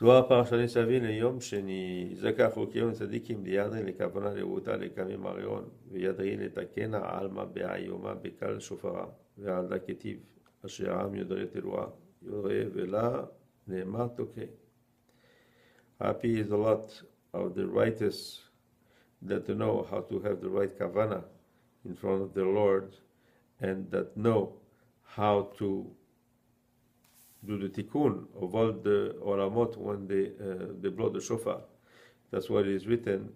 זוהר פרשת ניצבים ליום שני, זכה חוקיון צדיקים דיאדרין לכוונה לראותה לקמים אריון, וידרין לתקנה עלמא בעיומה בקל שופרה, ועל דקטיב, אשר עם יודרי תרועה, יורה ולה נאמר תוקה. Happy is a lot of the righteous that know how to have the right kavana in front of their Lord, and that know how to do the Tikun of all the olamot when they blow the Shofar. That's what is written.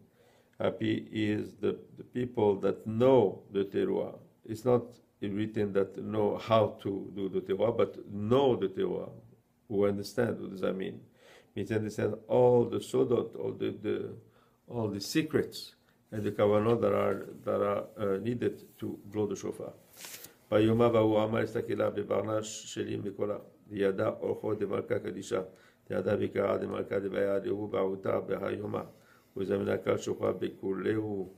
Happy is the people that know the Teruah. It's not written that know how to do the Teruah, but know the Teruah, who understand. What does that mean? It means understand all the sodot, all the secrets and the kavanot that are needed to blow the Shofar. ביומה והוא אמר הסתכלה בברנש שלי מקולה, וידע אורחו דמלכה קדישה, וידע בקרה דמלכה דבעיה דהו בעותה בהיומה, וזמנה קל שופר בכולהו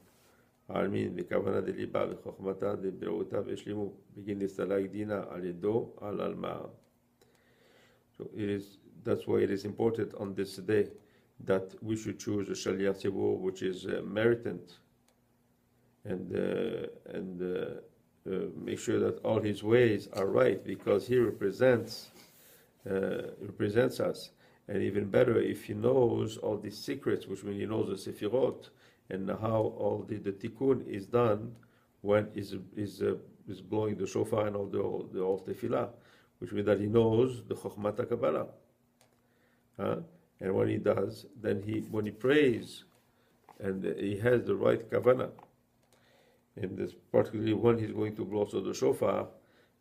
העלמין, בכוונה דליבה וחוכמתה דבעותה והשלימו, בגין דסתלק דינה על ידו על עלמה. So that's why it is important on this day that we should choose a Shaliach Tzibur which is meritant and make sure that all his ways are right, because he represents us. And even better if he knows all these secrets, which means he knows the Sefirot and how all the Tikun is done when is blowing the Shofar and all the Tefillah, which means that he knows the Chokhmat Kabbalah. And when he does, then when he prays and he has the right kavanah, and this particularly when he's going to blow also the shofar,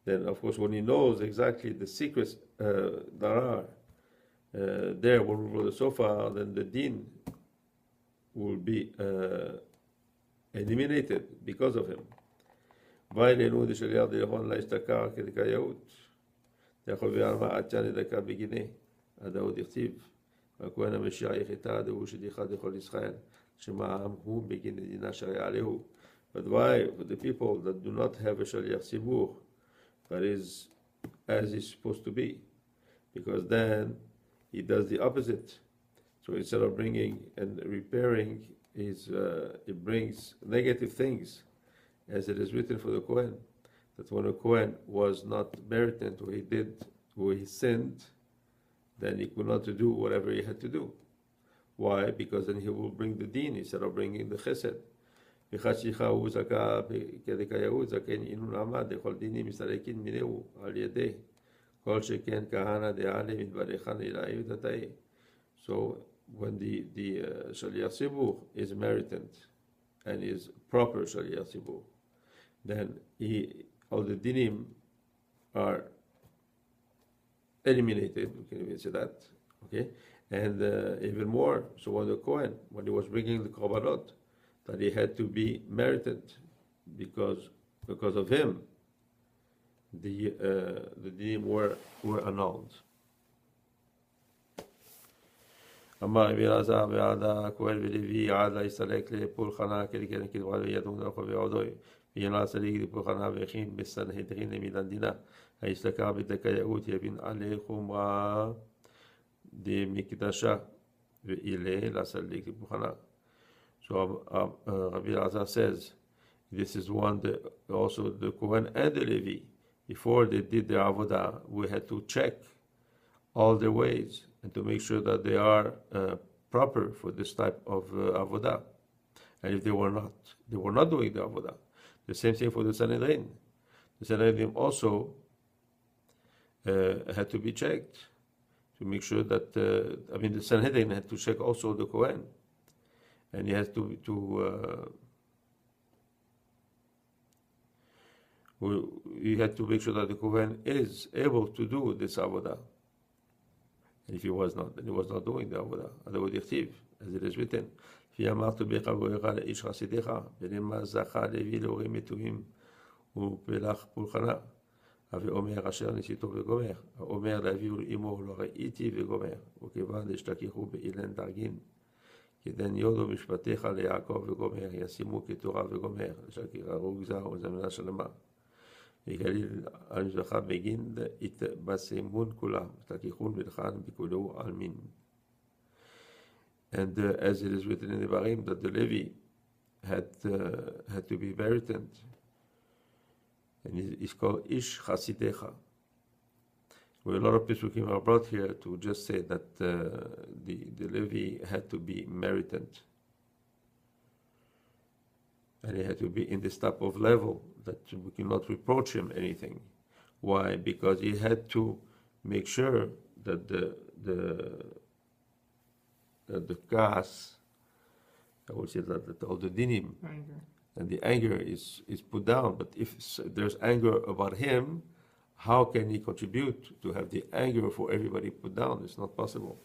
then of course when he knows exactly the secrets that are there when we blow the shofar, then the din will be eliminated because of him. ואילנו דשליח דיכון לה השתכר כדקאיות, יכול ועלמה עד שאני דקה בגיני, עד ההוא דכתיב, והכהן המשיח יחטא דהו שדיחה דכל ישראל, שמה העם הוא בגין מדינה שריעה עליהו. But why, for the people that do not have a Shaliach Tzibur, that is as it's supposed to be? Because then he does the opposite. So instead of bringing and repairing, it brings negative things, as it is written for the Kohen, that when a Kohen was not meritant, or he sinned, then he could not do whatever he had to do. Why? Because then he will bring the din instead of bringing the chesed. וחשיכה הוא זכה כדקאיות, זקן אינון עמד, לכל דינים מסתלקין מינהו על ידי כל שכן כהנא דעלה מתברכן אלהי ותתאי. So when the Shaliach Tzibur is meritant and is proper Shaliach Tzibur, then all the dinim are eliminated, we can even say that, okay? And even more, so when the Kohen, when he was bringing the Kabbalah, that he had to be merited because of him, the dinim were annulled. אמר רבי אלעזר ועד הכהן ולוי עד להסתלק לפולחנה כדקן כדברת וידון לכו ועודוי וינעל צדיק לפולחנה והכין בסנהדרין למילן דינה ההסתכר בדקאיות יבין עלי חומרה דמקדשה ואילה להסתלק לפולחנה. So Rabbi Elazar says, this is one that also the Kohen and the Levi, before they did their avodah, we had to check all their ways and to make sure that they are proper for this type of avodah. And if they were not doing the avodah. The same thing for the Sanhedrin. The Sanhedrin also had to be checked to make sure that, the Sanhedrin had to check also the Kohen. And he has you had to make sure that the Kohen is able to do this avodah. And if he was not, then he was not doing the avodah. As it is written, "Fi amartu becha v'orecha leish chasidecha, v'lema zacha levi leorim metuim u'pelach pulchana, ve'omer asher nisito v'gomer, omer lavi ul'imo lo re'iti v'gomer, u'kevan deshtakichu be'ilen dargin." כדן יודו משפטיך ליעקב וגומר, ישימו כתורה וגומר, שכיררו גזר וזמנה שלמה. וגליל על מזבחה בגין התבשמון כולם, תקיחון ולחן בכולו על מין. And as it is written in the Barim, that the Levi had to be meritant. And he's called Ish Chasidecha. Where a lot of Pesukim are brought here to just say that the Levi had to be meritant. And he had to be in this type of level that we cannot reproach him anything. Why? Because he had to make sure that the gas, I would say that all the dinim, and the anger is put down. But if there's anger about him, how can he contribute to have the anger for everybody put down? It's not possible.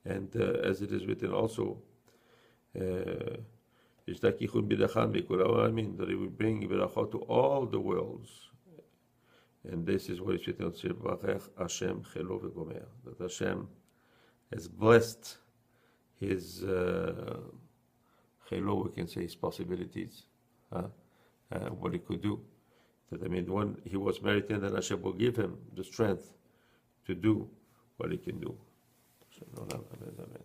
And as it is written also, that he will bring berachot to all the worlds. And this is what is written on Hashem Chelo v'Gomer, that Hashem has blessed his Chelo, we can say his possibilities, what he could do. That when he was meritant, then Hashem will give him the strength to do what he can do. Amen.